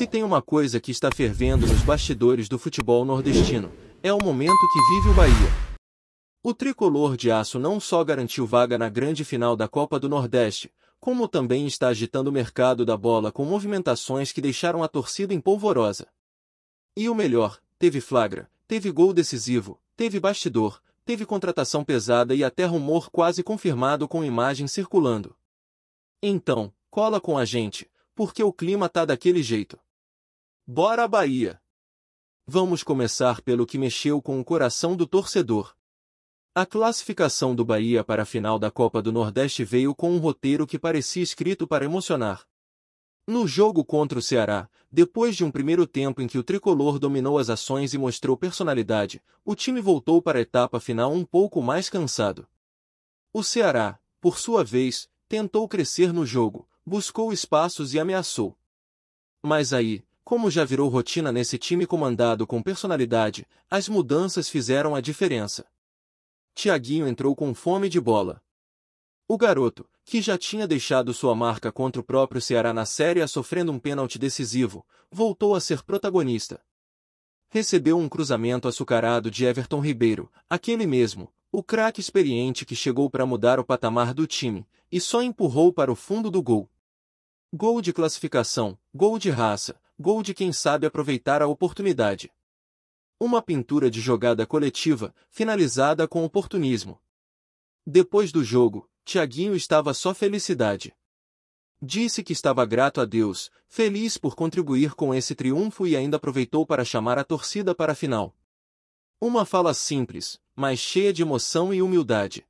Se tem uma coisa que está fervendo nos bastidores do futebol nordestino, é o momento que vive o Bahia. O tricolor de aço não só garantiu vaga na grande final da Copa do Nordeste, como também está agitando o mercado da bola com movimentações que deixaram a torcida em polvorosa. E o melhor, teve flagra, teve gol decisivo, teve bastidor, teve contratação pesada e até rumor quase confirmado com imagem circulando. Então, cola com a gente, porque o clima tá daquele jeito. Bora Bahia! Vamos começar pelo que mexeu com o coração do torcedor. A classificação do Bahia para a final da Copa do Nordeste veio com um roteiro que parecia escrito para emocionar. No jogo contra o Ceará, depois de um primeiro tempo em que o tricolor dominou as ações e mostrou personalidade, o time voltou para a etapa final um pouco mais cansado. O Ceará, por sua vez, tentou crescer no jogo, buscou espaços e ameaçou. Mas aí, como já virou rotina nesse time comandado com personalidade, as mudanças fizeram a diferença. Thiaguinho entrou com fome de bola. O garoto, que já tinha deixado sua marca contra o próprio Ceará na Série A sofrendo um pênalti decisivo, voltou a ser protagonista. Recebeu um cruzamento açucarado de Everton Ribeiro, aquele mesmo, o craque experiente que chegou para mudar o patamar do time, e só empurrou para o fundo do gol. Gol de classificação, gol de raça, gol de quem sabe aproveitar a oportunidade. Uma pintura de jogada coletiva, finalizada com oportunismo. Depois do jogo, Thiaguinho estava só felicidade. Disse que estava grato a Deus, feliz por contribuir com esse triunfo e ainda aproveitou para chamar a torcida para a final. Uma fala simples, mas cheia de emoção e humildade.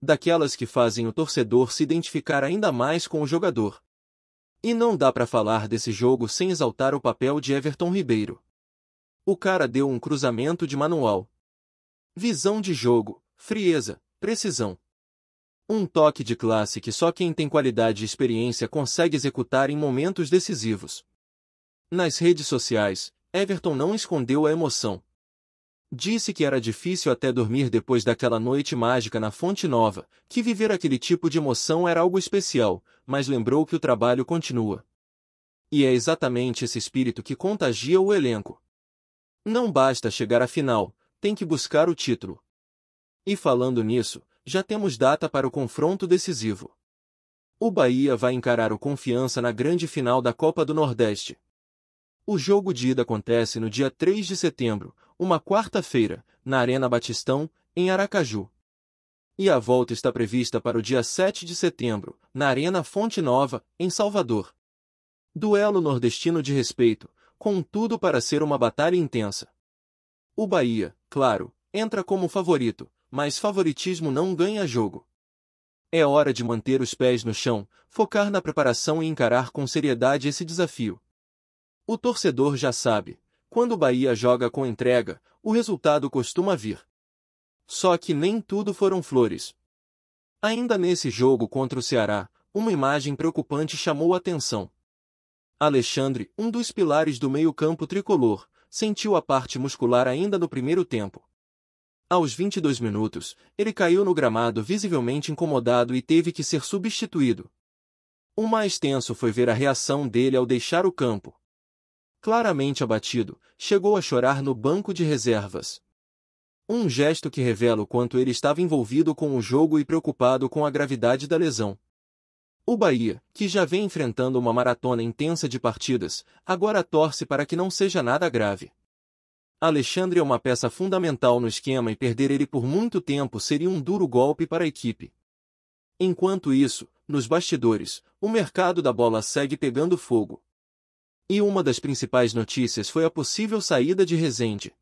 Daquelas que fazem o torcedor se identificar ainda mais com o jogador. E não dá para falar desse jogo sem exaltar o papel de Everton Ribeiro. O cara deu um cruzamento de manual. Visão de jogo, frieza, precisão. Um toque de classe que só quem tem qualidade e experiência consegue executar em momentos decisivos. Nas redes sociais, Everton não escondeu a emoção. Disse que era difícil até dormir depois daquela noite mágica na Fonte Nova, que viver aquele tipo de emoção era algo especial, mas lembrou que o trabalho continua. E é exatamente esse espírito que contagia o elenco. Não basta chegar à final, tem que buscar o título. E falando nisso, já temos data para o confronto decisivo. O Bahia vai encarar o Confiança na grande final da Copa do Nordeste. O jogo de ida acontece no dia 3 de setembro, uma quarta-feira, na Arena Batistão, em Aracaju. E a volta está prevista para o dia 7 de setembro, na Arena Fonte Nova, em Salvador. Duelo nordestino de respeito, com tudo para ser uma batalha intensa. O Bahia, claro, entra como favorito, mas favoritismo não ganha jogo. É hora de manter os pés no chão, focar na preparação e encarar com seriedade esse desafio. O torcedor já sabe, quando o Bahia joga com entrega, o resultado costuma vir. Só que nem tudo foram flores. Ainda nesse jogo contra o Ceará, uma imagem preocupante chamou a atenção. Alexandre, um dos pilares do meio-campo tricolor, sentiu a parte muscular ainda no primeiro tempo. Aos 22 minutos, ele caiu no gramado visivelmente incomodado e teve que ser substituído. O mais tenso foi ver a reação dele ao deixar o campo. Claramente abatido, chegou a chorar no banco de reservas. Um gesto que revela o quanto ele estava envolvido com o jogo e preocupado com a gravidade da lesão. O Bahia, que já vem enfrentando uma maratona intensa de partidas, agora torce para que não seja nada grave. Alexandre é uma peça fundamental no esquema e perder ele por muito tempo seria um duro golpe para a equipe. Enquanto isso, nos bastidores, o mercado da bola segue pegando fogo. E uma das principais notícias foi a possível saída de Rezende.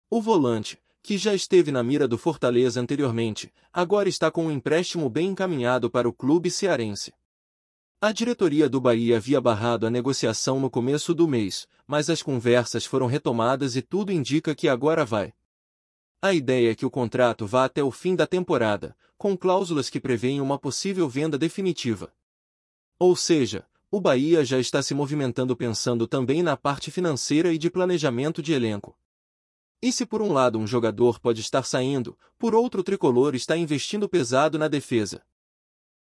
O volante, que já esteve na mira do Fortaleza anteriormente, agora está com um empréstimo bem encaminhado para o clube cearense. A diretoria do Bahia havia barrado a negociação no começo do mês, mas as conversas foram retomadas e tudo indica que agora vai. A ideia é que o contrato vá até o fim da temporada, com cláusulas que prevêem uma possível venda definitiva. Ou seja, o Bahia já está se movimentando pensando também na parte financeira e de planejamento de elenco. E se por um lado um jogador pode estar saindo, por outro o tricolor está investindo pesado na defesa.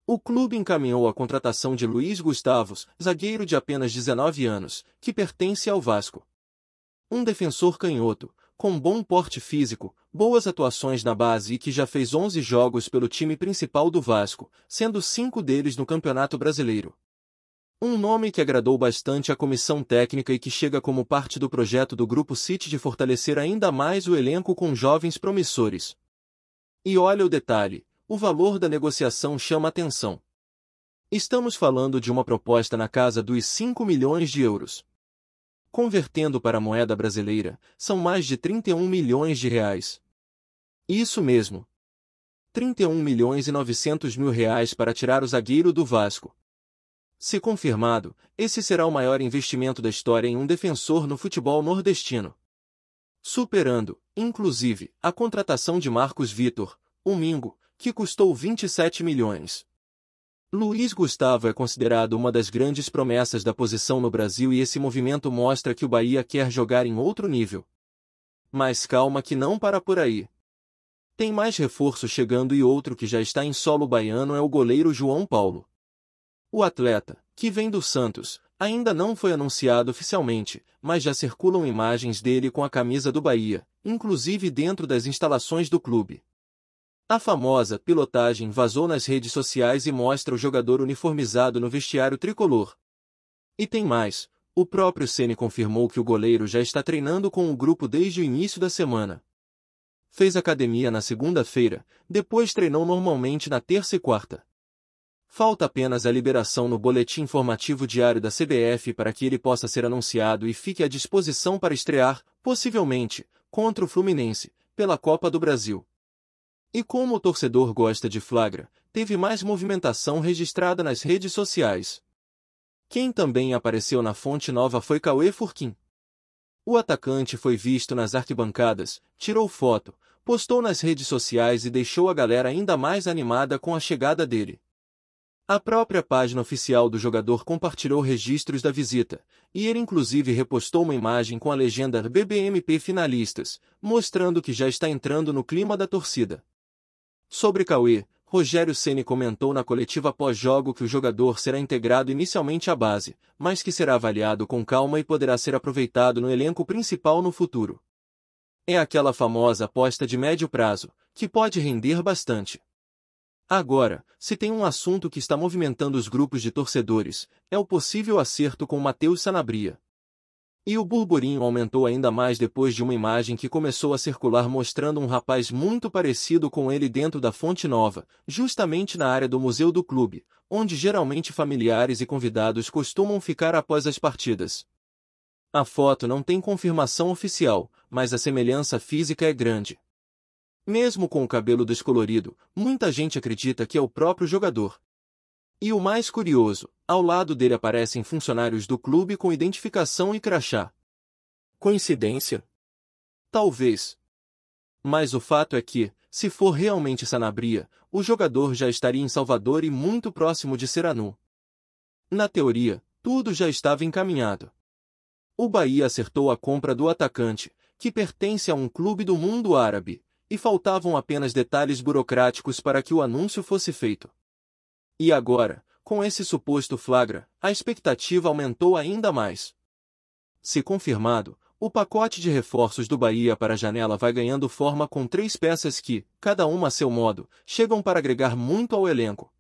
O clube encaminhou a contratação de Luiz Gustavo, zagueiro de apenas 19 anos, que pertence ao Vasco. Um defensor canhoto, com bom porte físico, boas atuações na base e que já fez 11 jogos pelo time principal do Vasco, sendo 5 deles no Campeonato Brasileiro. Um nome que agradou bastante a comissão técnica e que chega como parte do projeto do Grupo City de fortalecer ainda mais o elenco com jovens promissores. E olha o detalhe, o valor da negociação chama atenção. Estamos falando de uma proposta na casa dos 5 milhões de euros. Convertendo para a moeda brasileira, são mais de 31 milhões de reais. Isso mesmo. 31 milhões e 900 mil reais para tirar o zagueiro do Vasco. Se confirmado, esse será o maior investimento da história em um defensor no futebol nordestino. Superando, inclusive, a contratação de Marcos Vitor, o Mingo, que custou 27 milhões. Luiz Gustavo é considerado uma das grandes promessas da posição no Brasil e esse movimento mostra que o Bahia quer jogar em outro nível. Mas calma que não para por aí. Tem mais reforço chegando e outro que já está em solo baiano é o goleiro João Paulo. O atleta, que vem do Santos, ainda não foi anunciado oficialmente, mas já circulam imagens dele com a camisa do Bahia, inclusive dentro das instalações do clube. A famosa pilotagem vazou nas redes sociais e mostra o jogador uniformizado no vestiário tricolor. E tem mais, o próprio Ceni confirmou que o goleiro já está treinando com o grupo desde o início da semana. Fez academia na segunda-feira, depois treinou normalmente na terça e quarta. Falta apenas a liberação no boletim informativo diário da CBF para que ele possa ser anunciado e fique à disposição para estrear, possivelmente, contra o Fluminense, pela Copa do Brasil. E como o torcedor gosta de flagra, teve mais movimentação registrada nas redes sociais. Quem também apareceu na Fonte Nova foi Cauê Furquim. O atacante foi visto nas arquibancadas, tirou foto, postou nas redes sociais e deixou a galera ainda mais animada com a chegada dele. A própria página oficial do jogador compartilhou registros da visita, e ele inclusive repostou uma imagem com a legenda BBMP finalistas, mostrando que já está entrando no clima da torcida. Sobre Cauê, Rogério Ceni comentou na coletiva pós-jogo que o jogador será integrado inicialmente à base, mas que será avaliado com calma e poderá ser aproveitado no elenco principal no futuro. É aquela famosa aposta de médio prazo, que pode render bastante. Agora, se tem um assunto que está movimentando os grupos de torcedores, é o possível acerto com Matheus Sanabria. E o burburinho aumentou ainda mais depois de uma imagem que começou a circular mostrando um rapaz muito parecido com ele dentro da Fonte Nova, justamente na área do museu do clube, onde geralmente familiares e convidados costumam ficar após as partidas. A foto não tem confirmação oficial, mas a semelhança física é grande. Mesmo com o cabelo descolorido, muita gente acredita que é o próprio jogador. E o mais curioso, ao lado dele aparecem funcionários do clube com identificação e crachá. Coincidência? Talvez. Mas o fato é que, se for realmente Sanabria, o jogador já estaria em Salvador e muito próximo de Seranu. Na teoria, tudo já estava encaminhado. O Bahia acertou a compra do atacante, que pertence a um clube do mundo árabe, e faltavam apenas detalhes burocráticos para que o anúncio fosse feito. E agora, com esse suposto flagra, a expectativa aumentou ainda mais. Se confirmado, o pacote de reforços do Bahia para a janela vai ganhando forma com 3 peças que, cada uma a seu modo, chegam para agregar muito ao elenco.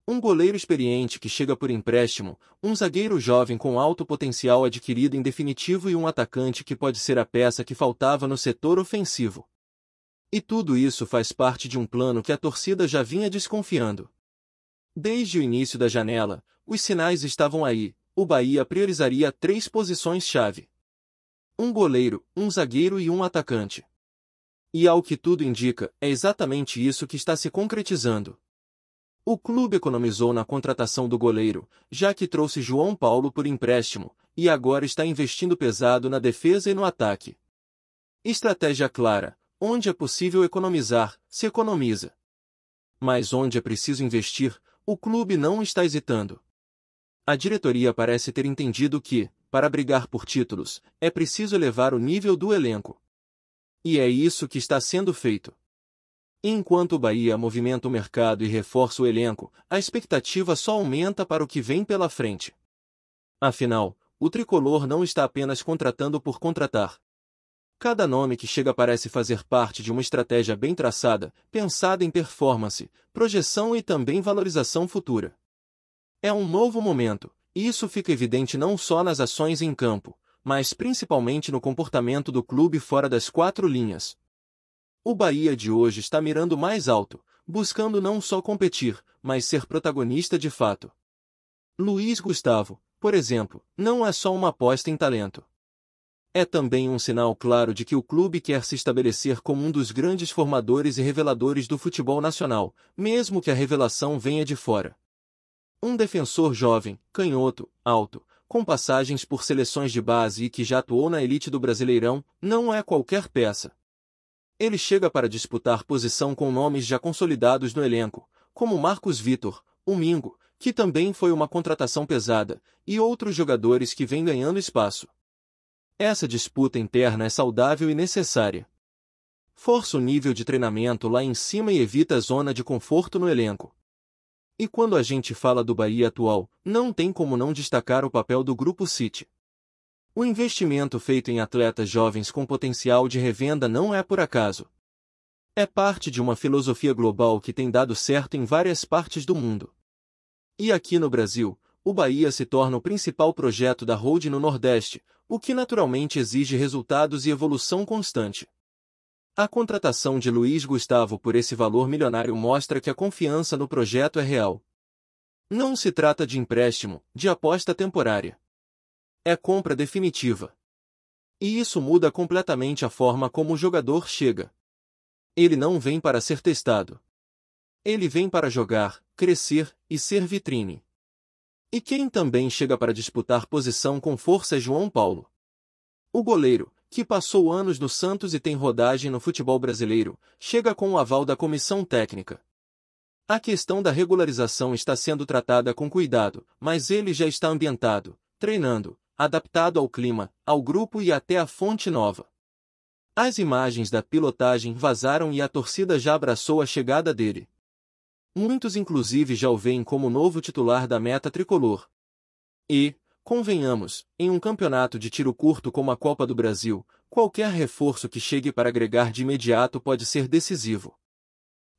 Um goleiro experiente que chega por empréstimo, um zagueiro jovem com alto potencial adquirido em definitivo e um atacante que pode ser a peça que faltava no setor ofensivo. E tudo isso faz parte de um plano que a torcida já vinha desconfiando. Desde o início da janela, os sinais estavam aí, o Bahia priorizaria 3 posições-chave. Um goleiro, um zagueiro e um atacante. E ao que tudo indica, é exatamente isso que está se concretizando. O clube economizou na contratação do goleiro, já que trouxe João Paulo por empréstimo, e agora está investindo pesado na defesa e no ataque. Estratégia clara, onde é possível economizar, se economiza. Mas onde é preciso investir, o clube não está hesitando. A diretoria parece ter entendido que, para brigar por títulos, é preciso elevar o nível do elenco. E é isso que está sendo feito. Enquanto o Bahia movimenta o mercado e reforça o elenco, a expectativa só aumenta para o que vem pela frente. Afinal, o tricolor não está apenas contratando por contratar. Cada nome que chega parece fazer parte de uma estratégia bem traçada, pensada em performance, projeção e também valorização futura. É um novo momento, e isso fica evidente não só nas ações em campo, mas principalmente no comportamento do clube fora das quatro linhas. O Bahia de hoje está mirando mais alto, buscando não só competir, mas ser protagonista de fato. Luiz Gustavo, por exemplo, não é só uma aposta em talento. É também um sinal claro de que o clube quer se estabelecer como um dos grandes formadores e reveladores do futebol nacional, mesmo que a revelação venha de fora. Um defensor jovem, canhoto, alto, com passagens por seleções de base e que já atuou na elite do Brasileirão, não é qualquer peça. Ele chega para disputar posição com nomes já consolidados no elenco, como Marcos Vitor, o Mingo, que também foi uma contratação pesada, e outros jogadores que vêm ganhando espaço. Essa disputa interna é saudável e necessária. Força o nível de treinamento lá em cima e evita a zona de conforto no elenco. E quando a gente fala do Bahia atual, não tem como não destacar o papel do Grupo City. O investimento feito em atletas jovens com potencial de revenda não é por acaso. É parte de uma filosofia global que tem dado certo em várias partes do mundo. E aqui no Brasil, o Bahia se torna o principal projeto da holding no Nordeste, o que naturalmente exige resultados e evolução constante. A contratação de Luiz Gustavo por esse valor milionário mostra que a confiança no projeto é real. Não se trata de empréstimo, de aposta temporária. É compra definitiva. E isso muda completamente a forma como o jogador chega. Ele não vem para ser testado. Ele vem para jogar, crescer e ser vitrine. E quem também chega para disputar posição com força é João Paulo. O goleiro, que passou anos no Santos e tem rodagem no futebol brasileiro, chega com o aval da comissão técnica. A questão da regularização está sendo tratada com cuidado, mas ele já está ambientado, treinando, adaptado ao clima, ao grupo e até à fonte nova. As imagens da pilotagem vazaram e a torcida já abraçou a chegada dele. Muitos inclusive já o veem como novo titular da meta tricolor. E, convenhamos, em um campeonato de tiro curto como a Copa do Brasil, qualquer reforço que chegue para agregar de imediato pode ser decisivo.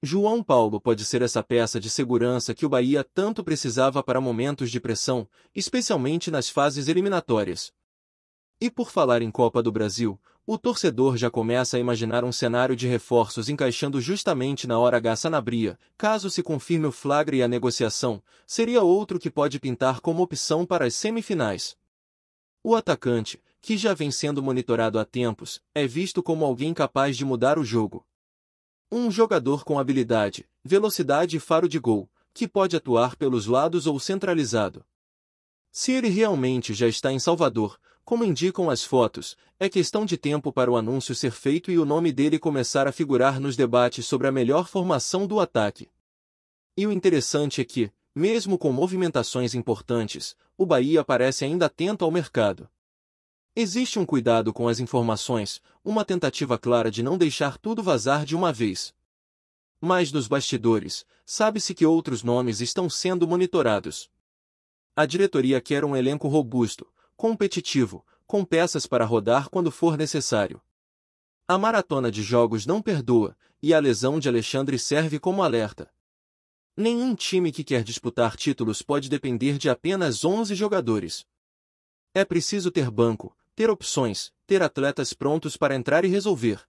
João Paulo pode ser essa peça de segurança que o Bahia tanto precisava para momentos de pressão, especialmente nas fases eliminatórias. E por falar em Copa do Brasil, o torcedor já começa a imaginar um cenário de reforços encaixando justamente na hora H Sanabria, caso se confirme o flagra e a negociação, seria outro que pode pintar como opção para as semifinais. O atacante, que já vem sendo monitorado há tempos, é visto como alguém capaz de mudar o jogo. Um jogador com habilidade, velocidade e faro de gol, que pode atuar pelos lados ou centralizado. Se ele realmente já está em Salvador, como indicam as fotos, é questão de tempo para o anúncio ser feito e o nome dele começar a figurar nos debates sobre a melhor formação do ataque. E o interessante é que, mesmo com movimentações importantes, o Bahia parece ainda atento ao mercado. Existe um cuidado com as informações, uma tentativa clara de não deixar tudo vazar de uma vez. Mas nos bastidores, sabe-se que outros nomes estão sendo monitorados. A diretoria quer um elenco robusto, competitivo, com peças para rodar quando for necessário. A maratona de jogos não perdoa, e a lesão de Alexandre serve como alerta. Nenhum time que quer disputar títulos pode depender de apenas 11 jogadores. É preciso ter banco, ter opções, ter atletas prontos para entrar e resolver.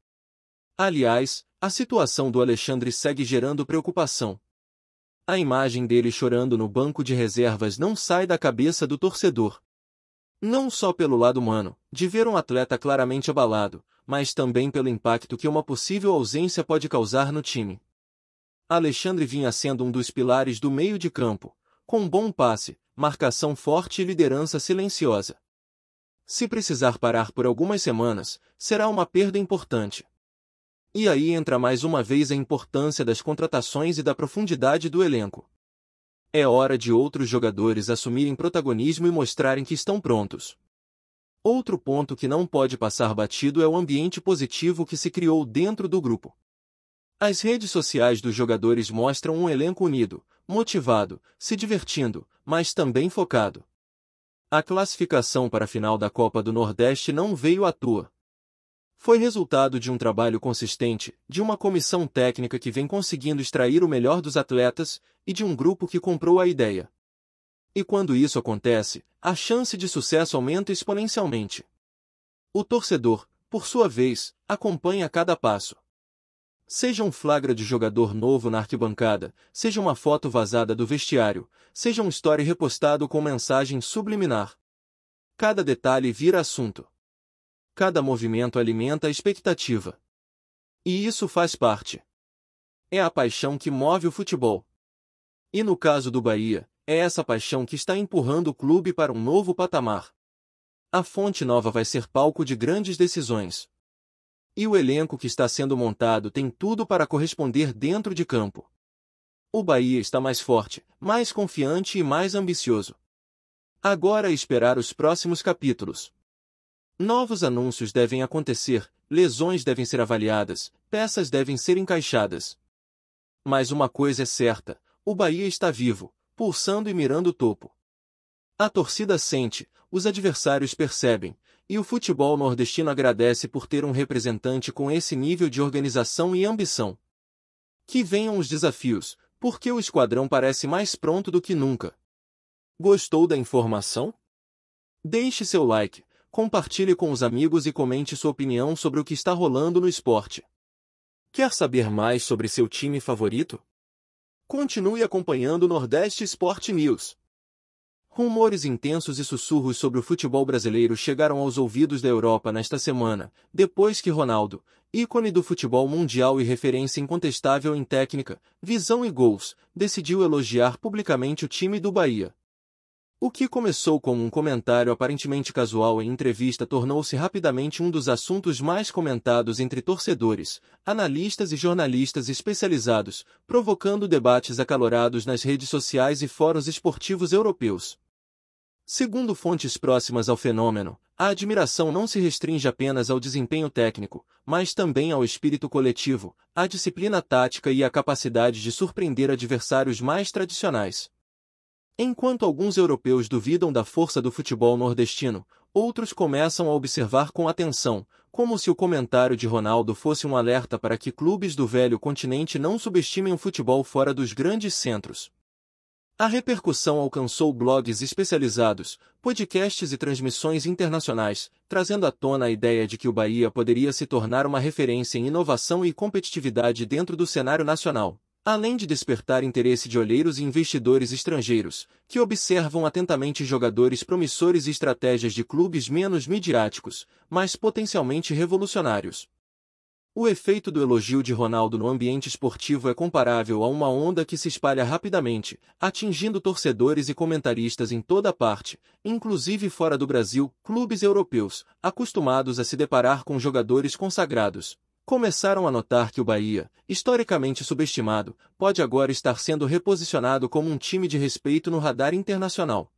Aliás, a situação do Alexandre segue gerando preocupação. A imagem dele chorando no banco de reservas não sai da cabeça do torcedor. Não só pelo lado humano, de ver um atleta claramente abalado, mas também pelo impacto que uma possível ausência pode causar no time. Alexandre vinha sendo um dos pilares do meio de campo, com bom passe, marcação forte e liderança silenciosa. Se precisar parar por algumas semanas, será uma perda importante. E aí entra mais uma vez a importância das contratações e da profundidade do elenco. É hora de outros jogadores assumirem protagonismo e mostrarem que estão prontos. Outro ponto que não pode passar batido é o ambiente positivo que se criou dentro do grupo. As redes sociais dos jogadores mostram um elenco unido, motivado, se divertindo, mas também focado. A classificação para a final da Copa do Nordeste não veio à toa. Foi resultado de um trabalho consistente, de uma comissão técnica que vem conseguindo extrair o melhor dos atletas e de um grupo que comprou a ideia. E quando isso acontece, a chance de sucesso aumenta exponencialmente. O torcedor, por sua vez, acompanha cada passo. Seja um flagra de jogador novo na arquibancada, seja uma foto vazada do vestiário, seja um story repostado com mensagem subliminar. Cada detalhe vira assunto. Cada movimento alimenta a expectativa. E isso faz parte. É a paixão que move o futebol. E no caso do Bahia, é essa paixão que está empurrando o clube para um novo patamar. A Fonte Nova vai ser palco de grandes decisões. E o elenco que está sendo montado tem tudo para corresponder dentro de campo. O Bahia está mais forte, mais confiante e mais ambicioso. Agora é esperar os próximos capítulos. Novos anúncios devem acontecer, lesões devem ser avaliadas, peças devem ser encaixadas. Mas uma coisa é certa, o Bahia está vivo, pulsando e mirando o topo. A torcida sente, os adversários percebem, e o futebol nordestino agradece por ter um representante com esse nível de organização e ambição. Que venham os desafios, porque o esquadrão parece mais pronto do que nunca. Gostou da informação? Deixe seu like, compartilhe com os amigos e comente sua opinião sobre o que está rolando no esporte. Quer saber mais sobre seu time favorito? Continue acompanhando o Nordeste Sport News. Rumores intensos e sussurros sobre o futebol brasileiro chegaram aos ouvidos da Europa nesta semana, depois que Ronaldo, ícone do futebol mundial e referência incontestável em técnica, visão e gols, decidiu elogiar publicamente o time do Bahia. O que começou como um comentário aparentemente casual em entrevista tornou-se rapidamente um dos assuntos mais comentados entre torcedores, analistas e jornalistas especializados, provocando debates acalorados nas redes sociais e fóruns esportivos europeus. Segundo fontes próximas ao fenômeno, a admiração não se restringe apenas ao desempenho técnico, mas também ao espírito coletivo, à disciplina tática e à capacidade de surpreender adversários mais tradicionais. Enquanto alguns europeus duvidam da força do futebol nordestino, outros começam a observar com atenção, como se o comentário de Ronaldo fosse um alerta para que clubes do velho continente não subestimem o futebol fora dos grandes centros. A repercussão alcançou blogs especializados, podcasts e transmissões internacionais, trazendo à tona a ideia de que o Bahia poderia se tornar uma referência em inovação e competitividade dentro do cenário nacional. Além de despertar interesse de olheiros e investidores estrangeiros, que observam atentamente jogadores promissores e estratégias de clubes menos midiáticos, mas potencialmente revolucionários. O efeito do elogio de Ronaldo no ambiente esportivo é comparável a uma onda que se espalha rapidamente, atingindo torcedores e comentaristas em toda parte, inclusive fora do Brasil. Clubes europeus, acostumados a se deparar com jogadores consagrados, começaram a notar que o Bahia, historicamente subestimado, pode agora estar sendo reposicionado como um time de respeito no radar internacional.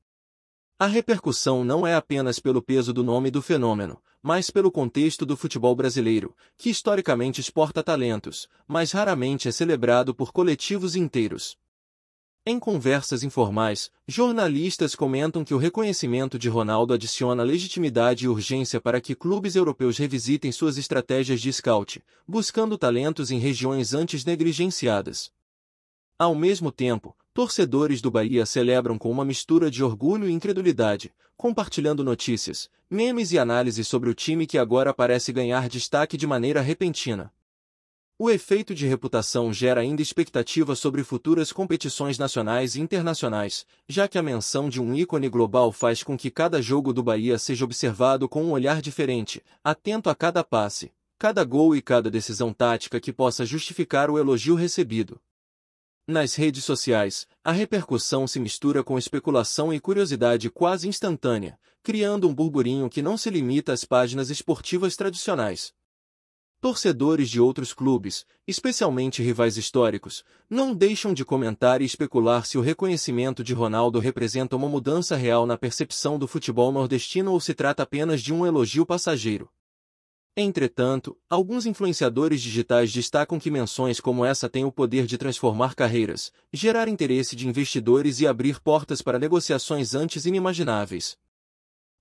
A repercussão não é apenas pelo peso do nome do fenômeno, mas pelo contexto do futebol brasileiro, que historicamente exporta talentos, mas raramente é celebrado por coletivos inteiros. Em conversas informais, jornalistas comentam que o reconhecimento de Ronaldo adiciona legitimidade e urgência para que clubes europeus revisitem suas estratégias de scout, buscando talentos em regiões antes negligenciadas. Ao mesmo tempo, torcedores do Bahia celebram com uma mistura de orgulho e incredulidade, compartilhando notícias, memes e análises sobre o time que agora parece ganhar destaque de maneira repentina. O efeito de reputação gera ainda expectativa sobre futuras competições nacionais e internacionais, já que a menção de um ícone global faz com que cada jogo do Bahia seja observado com um olhar diferente, atento a cada passe, cada gol e cada decisão tática que possa justificar o elogio recebido. Nas redes sociais, a repercussão se mistura com especulação e curiosidade quase instantânea, criando um burburinho que não se limita às páginas esportivas tradicionais. Torcedores de outros clubes, especialmente rivais históricos, não deixam de comentar e especular se o reconhecimento de Ronaldo representa uma mudança real na percepção do futebol nordestino ou se trata apenas de um elogio passageiro. Entretanto, alguns influenciadores digitais destacam que menções como essa têm o poder de transformar carreiras, gerar interesse de investidores e abrir portas para negociações antes inimagináveis.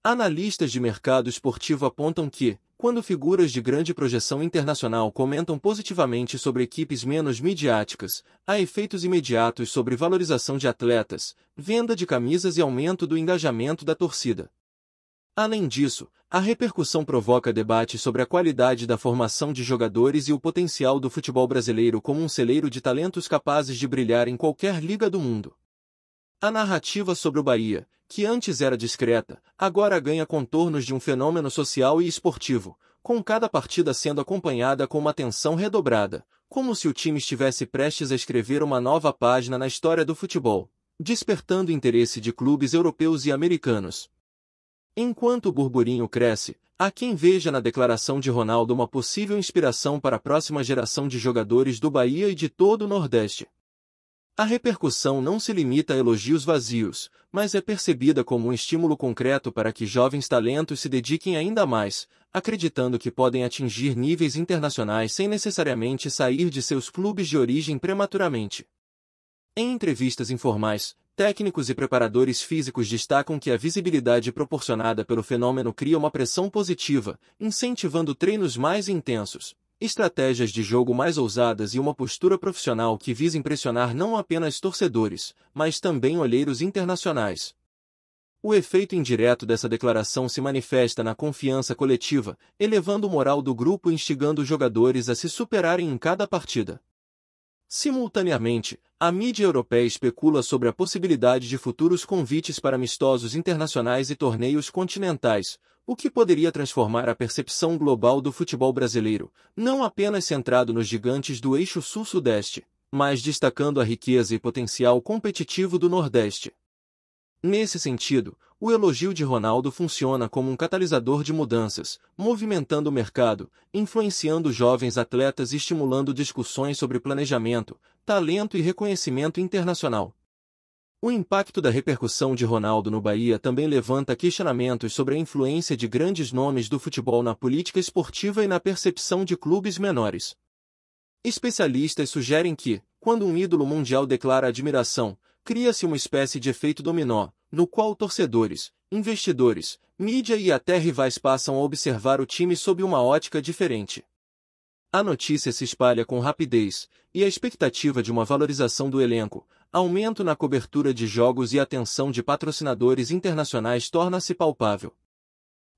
Analistas de mercado esportivo apontam que, quando figuras de grande projeção internacional comentam positivamente sobre equipes menos midiáticas, há efeitos imediatos sobre valorização de atletas, venda de camisas e aumento do engajamento da torcida. Além disso, a repercussão provoca debate sobre a qualidade da formação de jogadores e o potencial do futebol brasileiro como um celeiro de talentos capazes de brilhar em qualquer liga do mundo. A narrativa sobre o Bahia, que antes era discreta, agora ganha contornos de um fenômeno social e esportivo, com cada partida sendo acompanhada com uma atenção redobrada, como se o time estivesse prestes a escrever uma nova página na história do futebol, despertando interesse de clubes europeus e americanos. Enquanto o burburinho cresce, há quem veja na declaração de Ronaldo uma possível inspiração para a próxima geração de jogadores do Bahia e de todo o Nordeste. A repercussão não se limita a elogios vazios, mas é percebida como um estímulo concreto para que jovens talentos se dediquem ainda mais, acreditando que podem atingir níveis internacionais sem necessariamente sair de seus clubes de origem prematuramente. Em entrevistas informais, técnicos e preparadores físicos destacam que a visibilidade proporcionada pelo fenômeno cria uma pressão positiva, incentivando treinos mais intensos, estratégias de jogo mais ousadas e uma postura profissional que visa impressionar não apenas torcedores, mas também olheiros internacionais. O efeito indireto dessa declaração se manifesta na confiança coletiva, elevando o moral do grupo e instigando os jogadores a se superarem em cada partida. Simultaneamente, a mídia europeia especula sobre a possibilidade de futuros convites para amistosos internacionais e torneios continentais, o que poderia transformar a percepção global do futebol brasileiro, não apenas centrado nos gigantes do eixo sul-sudeste, mas destacando a riqueza e potencial competitivo do Nordeste. Nesse sentido, o elogio de Ronaldo funciona como um catalisador de mudanças, movimentando o mercado, influenciando jovens atletas e estimulando discussões sobre planejamento, talento e reconhecimento internacional. O impacto da repercussão de Ronaldo no Bahia também levanta questionamentos sobre a influência de grandes nomes do futebol na política esportiva e na percepção de clubes menores. Especialistas sugerem que, quando um ídolo mundial declara admiração, cria-se uma espécie de efeito dominó, no qual torcedores, investidores, mídia e até rivais passam a observar o time sob uma ótica diferente. A notícia se espalha com rapidez, e a expectativa de uma valorização do elenco, aumento na cobertura de jogos e atenção de patrocinadores internacionais torna-se palpável.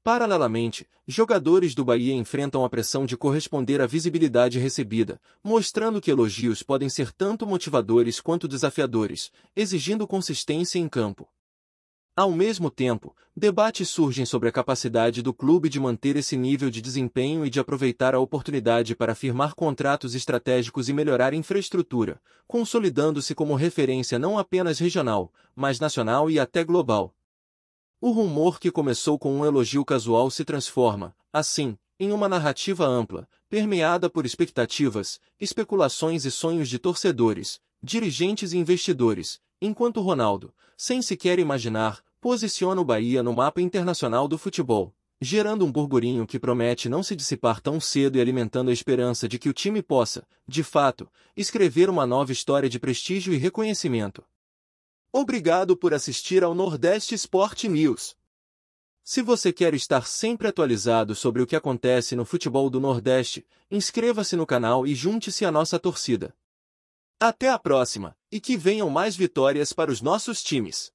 Paralelamente, jogadores do Bahia enfrentam a pressão de corresponder à visibilidade recebida, mostrando que elogios podem ser tanto motivadores quanto desafiadores, exigindo consistência em campo. Ao mesmo tempo, debates surgem sobre a capacidade do clube de manter esse nível de desempenho e de aproveitar a oportunidade para firmar contratos estratégicos e melhorar a infraestrutura, consolidando-se como referência não apenas regional, mas nacional e até global. O rumor que começou com um elogio casual se transforma, assim, em uma narrativa ampla, permeada por expectativas, especulações e sonhos de torcedores, dirigentes e investidores, enquanto Ronaldo, sem sequer imaginar, posiciona o Bahia no mapa internacional do futebol, gerando um burburinho que promete não se dissipar tão cedo e alimentando a esperança de que o time possa, de fato, escrever uma nova história de prestígio e reconhecimento. Obrigado por assistir ao Nordeste Sport News. Se você quer estar sempre atualizado sobre o que acontece no futebol do Nordeste, inscreva-se no canal e junte-se à nossa torcida. Até a próxima, e que venham mais vitórias para os nossos times.